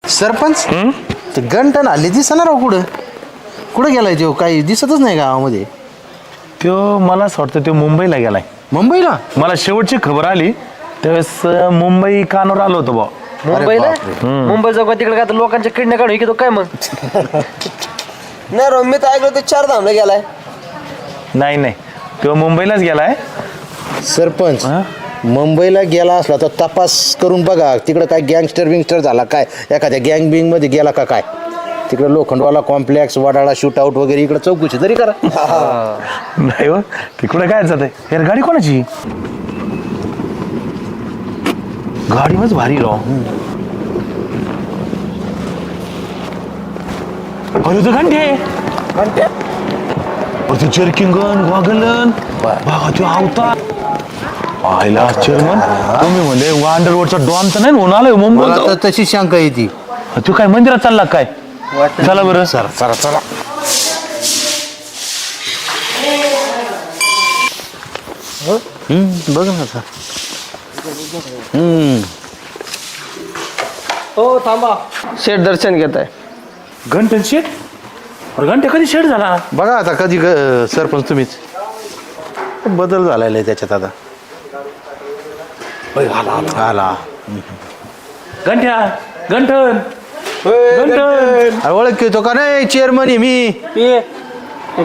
सरपंच ते गंटन आले दिसणार राव कुठं कुठं गेलाय तो काही दिसतच नाही गावामध्ये. तो मला असं वाटतं तो मुंबईला गेलाय. मुंबईला मला शेवटची खबर आली त्यावेळेस मुंबई कानावर आलो होतो बा. मुंबईला मुंबई जाऊ का तिकडे काय तर लोकांच्या किडण्या काढून की तो काय मग नाही रो मी तर ऐकलं तो 4 धामला गेलाय. नाही नाही तो मुंबईलाच गेलाय. सरपंच मुंबईला गेला असला तर तपास करून बघा तिकडं काय गँगस्टर विंगस्टर झाला काय एखाद्या गँग बिंग मध्ये गेला का काय तिकडे Lokhandwala complex Wadala shoot out वगैरे इकडे चौकशी तरी करा. नाही हो तिकडे काय जात आहे यार. गाडी कोणाची गाडी मच भारी राव. अरे तो घंटे ते चर्किंगन वागलन बघा तो आवता आयला चेअरमन तुम्ही म्हणले अंडर रोडचा डॉन तर नाही होऊन आलोय मला मुंबईत. तर तशी शंका येते. तू काय मंदिरात चालला काय. चला बरं चला चला बघ ना आता. हो थांबा शेठ दर्शन घेत आहे. घंटन शेट. अरे घंटे कधी शेट झाला. बघा आता कधी सरपंच तुम्हीच बदल झालेला आहे त्याच्यात आता. आला घंट्या घंटन घंटन. अरे ओळख तो का नाही चेअरमन आहे मी.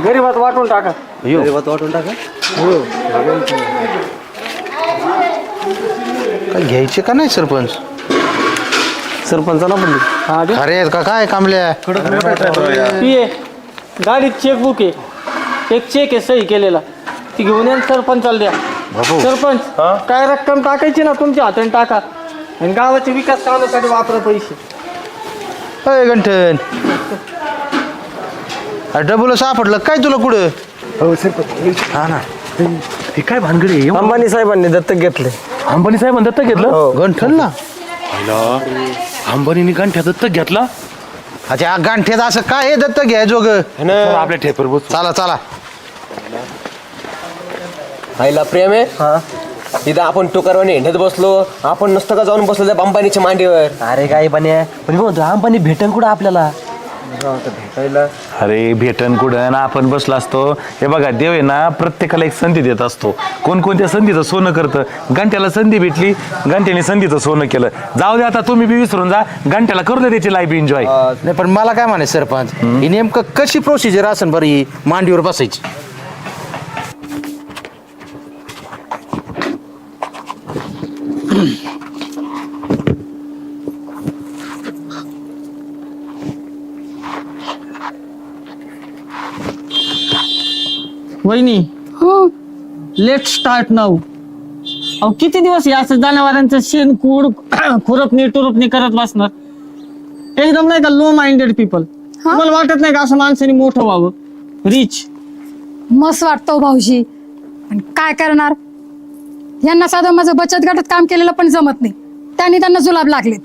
गरीबात वाटून टाका. काय घ्यायचे का नाही सरपंच. सरपंचाला पण अरे का काय कामल्या पिये गाडीत चेकबुक आहे एक चेक आहे सही केलेला ती घेऊन या सरपंचाला द्या. बाबू. सरपंच काय रक्कम टाकायची ना तुमच्या हाताने टाका आणि गावाच्या विकास कामासाठी वापरा पैसे. अय गंठन डबल सापडलं काय तुला कुठं. हा ना हे काय भानगड आहे. अंबानी साहेबांनी दत्तक घेतले. अंबानी साहेब दत्तक घेतलं. गंठन ना अंबानीने गंठ्या दत्तक घेतला. अच्छा गांठ्यात असं काय हे दत्त घ्यायचो ग. चला, आपल्या ठेपर बस. चला चला आईला प्रेम आहे इथं आपण टोकरवाने हिंडत बसलो आपण नसतं का जाऊन बसलो त्या अंबानीच्या मांडीवर. अरे काय बने पण म्हणतो अंबानी भेटन कुठं आपल्याला भेटायला. अरे भेटन कुठं आपण बसला असतो. हे बघा देव आहे ना प्रत्येकाला एक संधी देत असतो. कोणकोणत्या संधीचं सोनं करतं. घंट्याला संधी भेटली घंट्याने संधीचं सोनं केलं. जाऊ दे आता तुम्ही बी विसरून जा. घंट्याला करू दे त्याची लाईफ एन्जॉय. नाही पण मला काय म्हणायचं सरपंच ही नेमकं कशी प्रोसिजर असेल बरं ही मांडीवर बसायची. वहिनी लेट स्टार्ट नाऊ. अहो किती दिवस या असं जनावरांचं शेण कूड खुरपणी टुरपणी करत बसणार. एकदम नाही का लो माइंडेड पीपल. तुम्हाला वाटत नाही का असं माणसाने मोठं व्हावं रिच. मस्त वाटतो भाऊजी पण काय करणार यांना साधं माझं बचत गटात काम केलेलं पण जमत नाही त्यांनी त्यांना जुलाब लागले.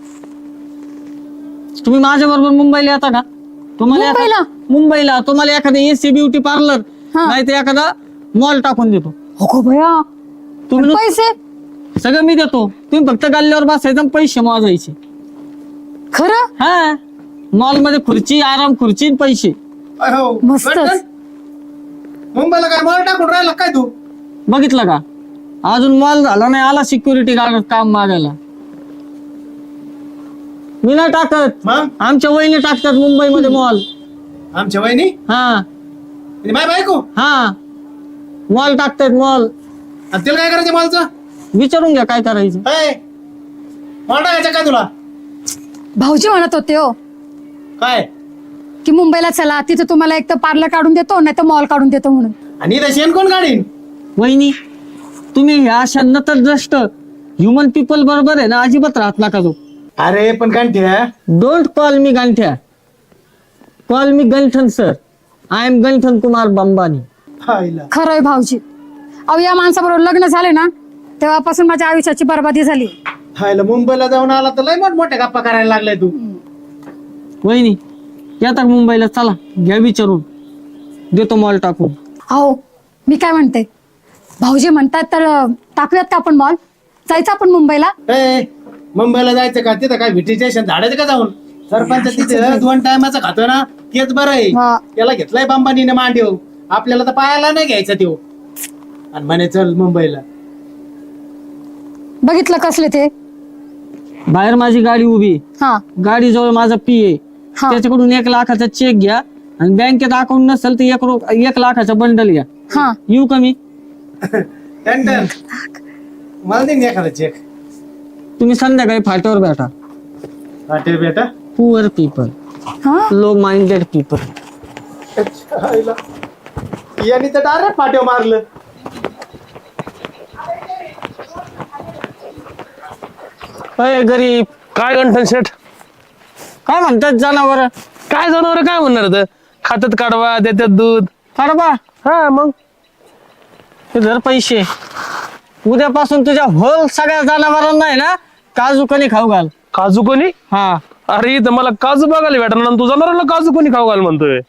तुम्ही माझ्या बरोबर मुंबईला येता का. मुंबईला? मुंबईला तुम्हाला एखादं एसी ब्युटी पार्लर नाही तर एखादा मॉल टाकून देतो. हो भया तुम्ही पैसे सगळं मी देतो. तुम्ही फक्त गल्ल्यावर बसायचं आणि पैसे मोजायचे. खरं हा मॉल मध्ये खुर्ची आराम खुर्ची आणि पैसे. मस्तच. मुंबईला काय माल टाकून राहिला काय तू. बघितलं का अजून मॉल झाला नाही आला सिक्युरिटी गार्ड काम मागायला. मी नाही टाकत मग आमच्या वहिनी टाकतात मुंबईमध्ये मॉल. आमच्या वहिनी हा आणि माय बायको हा मॉल टाकतात मॉल. आणि तिला काय करायचं मालचं. विचारून घ्या काय करायचं. माल टाकायचं काय तुला भाऊजी म्हणत होते हो काय. की मुंबईला चला तिथं तुम्हाला एक तर पार्लर काढून देतो नाही तर मॉल काढून देतो म्हणून. आणि इथं शेण कोण काढीन. वहिनी तुम्ही ह्या अशा नतद्रष्ट ह्युमन पीपल बरोबर आहे ना अजिबात राहत नका तो. अरे पण कांठ्या don't call me Ganthya call me Ganthan sir. I am Ganthan Kumar Bambani. खरंय भाऊजी. अहो या माणसाबरोबर लग्न झाले ना तेव्हापासून माझ्या आयुष्याची बर्बादी झाली. हायला मुंबईला जाऊन आला तर लय मोठ्या गप्पा करायला लागलाय तू. वहिनी येतात मुंबईला चला घ्या विचारून देतो मॉल टाकून. अहो मी काय म्हणते भाऊजी म्हणतात तर टाकूयात का आपण मॉल. जायचं आपण मुंबईला. मुंबईला जायचं का तिथं काय व्हिटी स्टेशन झाडायचं का जाऊन. सरपंच तिथे 2 टायमाचं खातो ना तेच बरं आहे. हा. त्याला घेतलाय बांबानीने मांडीव, आपल्याला तर पायाला नाही घ्यायचा त्यो. आणि म्हणे चल मुंबईला. बघितलं कसले ते. बाहेर माझी गाडी उभी, हा गाडी जवळ माझा पीए, हा. त्याच्याकडून 1 लाखाचा चेक घ्या आणि बँकेत अकाउंट नसेल तर 1 लाखाचा बंडल घ्या. हा येऊ का मी? टंटन मला दे ना एखादा चेक. तुम्ही संध्याकाळी फाट्यावर भेटा. वाटेल बेटा. पुअर पीपल, हा लो माइंडेड पीपल. यांनी तर डायरेक्ट पाट्यावर मारलं. अय गरीब, काय गंठन शेठ, काय म्हणतात जनावर? काय जनावर काय म्हणणार तर खात्यात काढवा देतात दूध. काढबा हा मग ते धर पैसे. उद्यापासून तुझ्या होल सगळ्या जनावरांना आहे ना काजू कणी खाऊ घाल. काजू कोणी? हा, अरे इथं मला काजू बघायला भेटणार आणि तू जनावरांना काजू कोणी खाऊ घाल म्हणतोय.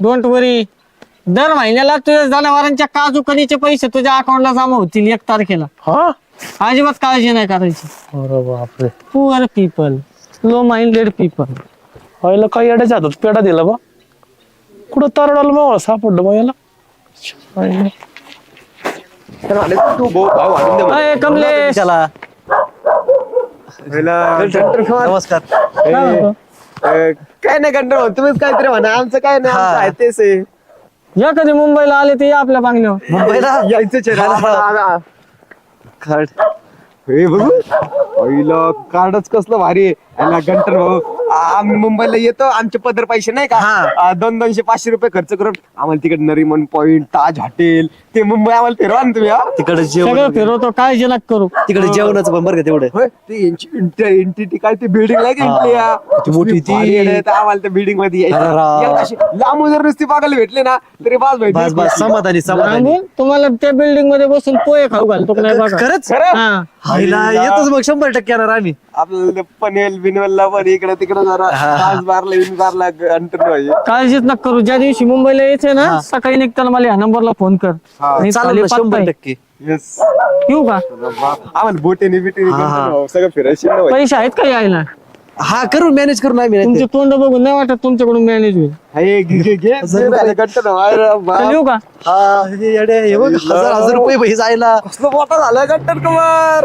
डोंट वरी. दर महिन्याला तुझ्या जनावरांच्या काजू कणीचे पैसे तुझ्या अकाउंटला जमा होतील 1 तारखेला. हा अजिबात काळजी नाही करायची. अरे बापरे, poor people, low minded people. व्हायला काही अड्याच्या हातात पेढा दिला बा. कुठं तारडाला मावळा सापडलं बा याला. अय कमलेश, नमस्कार. काय म्हणतो? काय नाही कंटाळ, तुम्हीच काहीतरी म्हणा, आमचं काय नाही, आमचं आहे तेच आहे. या कधी मुंबईला आले ते या आपल्या बांगल्यावर. मुंबईला यायचं हे बघू पहिलं कार्डच कसलं भारी आहे. याला गंटर भाऊ, आम्ही मुंबईला येतो, आमचे पदर पैसे नाही का 200-500 रुपये खर्च करून आम्हाला तिकडे नरीमन पॉइंट, ताज हॉटेल, ते मुंबई आम्हाला फिरवा ना तुम्ही. तिकडे सगळं फिरवतो, काळजी नका करू. तिकडे जेवणाचं पण बरं का तेवढं. ते एंटिटी काय ते बिल्डिंग नाही मोठी ती, आम्हाला त्या बिल्डिंग मध्ये यायचं. लांबून जर नुसती बघायला भेटले ना तरी बस समाधानी. रामून, तुम्हाला त्या बिल्डिंग मध्ये बसून पोहे खाऊ घालतो का नाही बघा. खरंच हा. येतोच मग 100% येणार आम्ही. आपल्याला पनेल बिनवलला पण इकडे तिकडे जरा तास बारला इन बारला गंटर पाहिजे. काळजीच नका करू. ज्या दिवशी मुंबईला यायचंय ना सकाळी निघताना मला ह्या नंबरला फोन कर. आणि खाली पत्ता आहे. येस येऊ का? आम्हाला बोटेने बिटेने सगळं फिरायचं. पैसे आहेत का यायला? हा करून मॅनेज करून आम्ही. तुमचे तोंड बघून नाही वाटत तुमच्याकडून मॅनेज होईल. चल येऊ का? 1000 रुपये जायला कसलं मोठा झालं गंटर कुमार.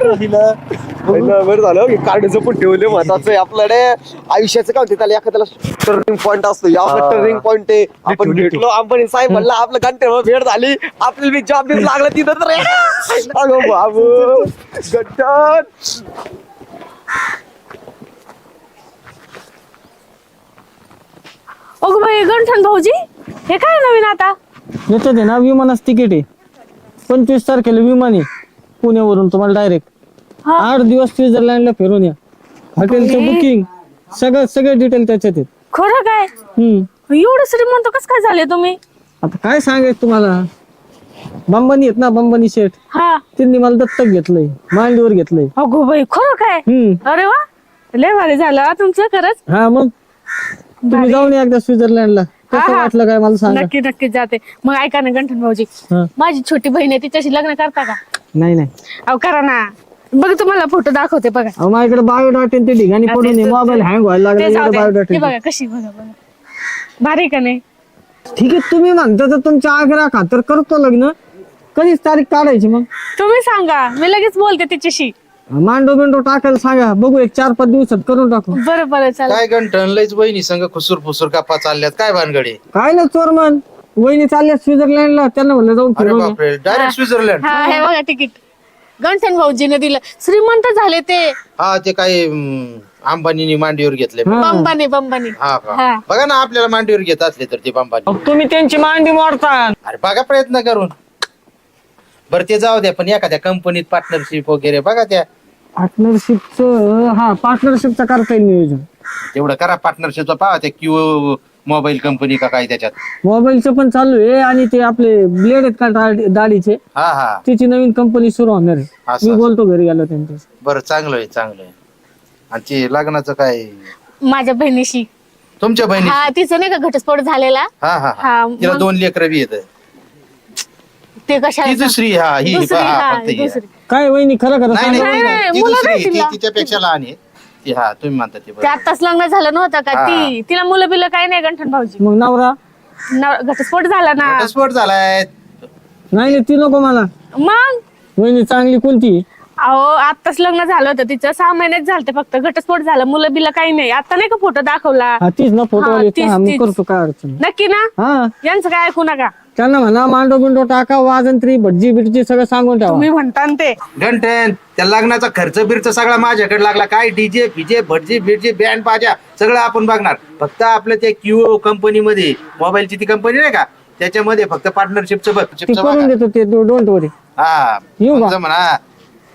बरं झालं कार्ड जपून ठेवले, महत्वाचं आहे आपल्याकडे. आयुष्याचं काय होते त्याला एखाद्याला टर्निंग पॉईंट असतो, या टर्निंग पॉईंट आहे. आपण भेटलो अंबानी साहेब, म्हणलं आपलं गंटर भेट झाली, आपल्याला जॉब लागला तिथं तर. अगो बाबू गंटर. अगं बाई गंठन भाऊजी, हे काय नवीन आता? याच्यात आहे ना विमानाचं तिकीट आहे. 25 तारखेला विमान आहे पुण्यावरून तुम्हाला डायरेक्ट. 8 दिवस स्वित्झर्लंडला फिरून या. हॉटेलचं बुकिंग सगळे डिटेल त्याच्यात आहेत. खरं काय? एवढं श्रीमंत कसं काय झाले तुम्ही? आता काय सांगायचं तुम्हाला, बंबानी आहेत ना, बंबानी शेठ, हा. त्यांनी मला दत्तक घेतलंय, मांडीवर घेतलंय. अगो बाई खरं काय? अरे वा, लय भारी झालं हा तुमचं खरंच. हा मग तुम्ही जाऊन या एकदा स्वित्झर्लंडला. कसं वाटलं काय मला सांगा. नक्की नक्की जाते. मग ऐका ना गंठन भाऊजी, हा. माझी छोटी बहीण आहे, तिच्याशी लग्न करता का? नाही अहो करा ना. बघ तुम्हाला फोटो दाखवते बघा. अहो माझ्याकडे बायोडाटा ते ठिकाणी पडून मोबाईल हँग व्हायला ते जाऊ लागला. दे. बायोडाटा हे बघा कशी, बघा बघा भारी का नाही? ठीक आहे, तुम्ही म्हणता तर तुमच्या आग्रह खातर करतो लग्न. कधीच तारीख काढायची मग? तुम्ही सांगा, मी लगेच बोलते तिच्याशी. मांडो बिंडो टाकायला सांगा, बघू 1-4-5 दिवसात करून टाकू. बरं बरं चालेल. काय गंठन लयच बहिणी संग खुसूर फुसूर गप्पा चालल्यात, काय भानगडी? काय ना चोरमन, वहिनी चालल्या स्वित्झर्लंडला, त्यांना म्हणलं जाऊन अरे फिरून या. बापरे, डायरेक्ट स्वित्झर्लंड. हा हे बघा तिकीट. गंठन भाऊजीने दिलं. श्रीमंत झाले ते. हा ते काय अंबानीनी मांडीवर घेतले. हा. बंबानी बंबानी. हा का? हा. बघा ना, आपल्याला मांडीवर घेत असले तर ते अंबानी. अहो, तुम्ही त्यांची मांडी मोडता. अरे बघा प्रयत्न करून. बरं ते जाऊ द्या, पण एखाद्या कंपनीत पार्टनरशिप वगैरे बघा, त्या पार्टनरशिपचं करता येईल नियोजन. तेवढं करा पार्टनरशिपचा. पाहा त्या क्यू मोबाईल कंपनी का काय त्याच्यात. मोबाईलचं पण चालू आहे आणि ते आपले ब्लेड आहेत का दाढीचे, हा हा त्याची नवीन कंपनी सुरू होणार आहे. असं. मी बोलतो घरी गेलो त्यांच्या. बरं चांगलं आहे चांगलं आहे. आणि ते लग्नाचं काय माझ्या बहिणीशी. तुमच्या बहिणी? हा तिचं नाही का घटस्फोट झालेला. हा हा हा, तिला मग- 2 लेकरं बी येत. ते कशा ती दुसरी. हा ही दुसरी. हा, हा फक्त ही आहे. दुसरी. काय वहिनी खरं खरं नाही सांगा. नाही नाही, ती मुलं दुसरी, नाही ती तिला. तिच्यापेक्षा लहान आहे. हा तुम्ही म्हणता ते ते बरोबर. आताच लग्न झालं नव्हतं का ती तिला मुलं बिलं काही नाही गंठन भाऊजी मग नवरा घटस्फोट झाला ना घटस्फोट झालाय. नाही नाही, ती नको मला. मग वहिनी चांगली कोणती? अहो आताच लग्न झालं होतं तिचं 6 महिन्यात झालं फक्त घटस्फोट झाला मुलं बिलं काही नाही आता नाही का फोटो दाखवला हा तीच ना फोटो हा, वाली. तीच, मी तीच. करतो, काय अडचण नाही. नक्की ना हा यांचं काय ऐकू नका त्यांना म्हणा मांडो बिंडो टाका, वाजंत्री भटजी बिटजी सगळं सांगून ठेवा. तुम्ही म्हणता ना ते घंटन त्या लग्नाचा खर्च बिर्च सगळा माझ्याकडे लागला. काय डीजे फिजे भटजी बिटजी बँड बाजा सगळं आपण बघणार. फक्त आपलं ते क्यू कंपनीमध्ये मोबाईलची ती कंपनी नाही का त्याच्यामध्ये फक्त पार्टनरशिपचं ती करून देतो ते, डोंट वरी. हा येऊ का? म्हणा.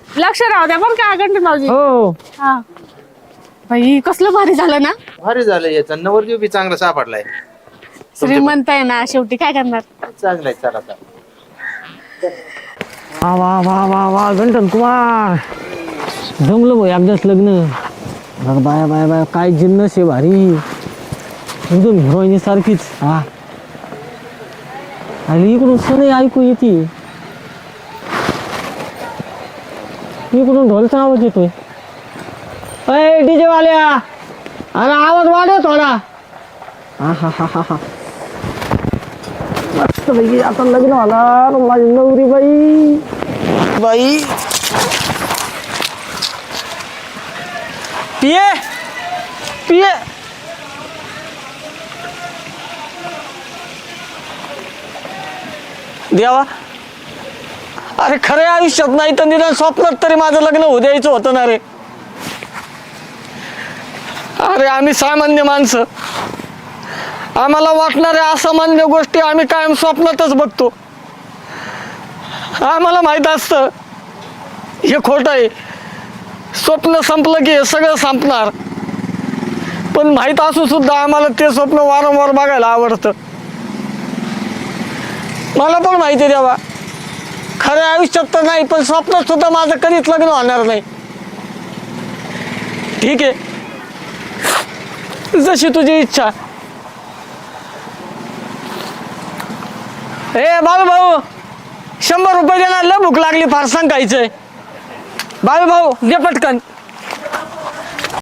लक्ष राहू द्या बरं का गंठन भाऊजी हो हा बाई कसलं भारी झालं ना भारी झालं याचा नवरदेव बी चांगला सापडलाय. श्रीमंत आहे ना शेवटी काय करणार चांगलाय चला आता. वा वा वा वा वा गंटन कुमार जमलं भाई एकदाच लग्न. बघ बाया बाया बाया काय जिन्नस आहे भारी, एकदम हिरोईनी सारखीच. हा आणि इकडून सगळे ऐकू येते, इकडून ढोलचा आवाज येतोय. अय डीजे वाल्या, अरे आवाज वाढव थोडा. हा हा हा हा हा मस्त पैकी आता लग्न झाला माझी नवरी बाई. बाई पिये पिये देवा, अरे खऱ्या आयुष्यात नाही तर निदान स्वप्नात तरी माझं लग्न होऊ द्यायचं होतं ना रे. अरे आम्ही सामान्य माणसं, आम्हाला वाटणाऱ्या असामान्य गोष्टी आम्ही कायम स्वप्नातच बघतो. आम्हाला माहित असतं हे खोटं आहे, स्वप्न संपलं की हे सगळं संपणार. पण माहित असून सुद्धा आम्हाला ते स्वप्न वारंवार बघायला आवडतं. मला पण माहिती आहे देवा, खऱ्या आयुष्यात तर नाही पण स्वप्नात सुद्धा माझं कधीच लग्न होणार नाही. ठीक आहे, जशी तुझी इच्छा. ए बाळू भाऊ 100 रुपये देणार, लय भूक लागली, फारसांग खायचंय. बाळू भाऊ दे पटकन.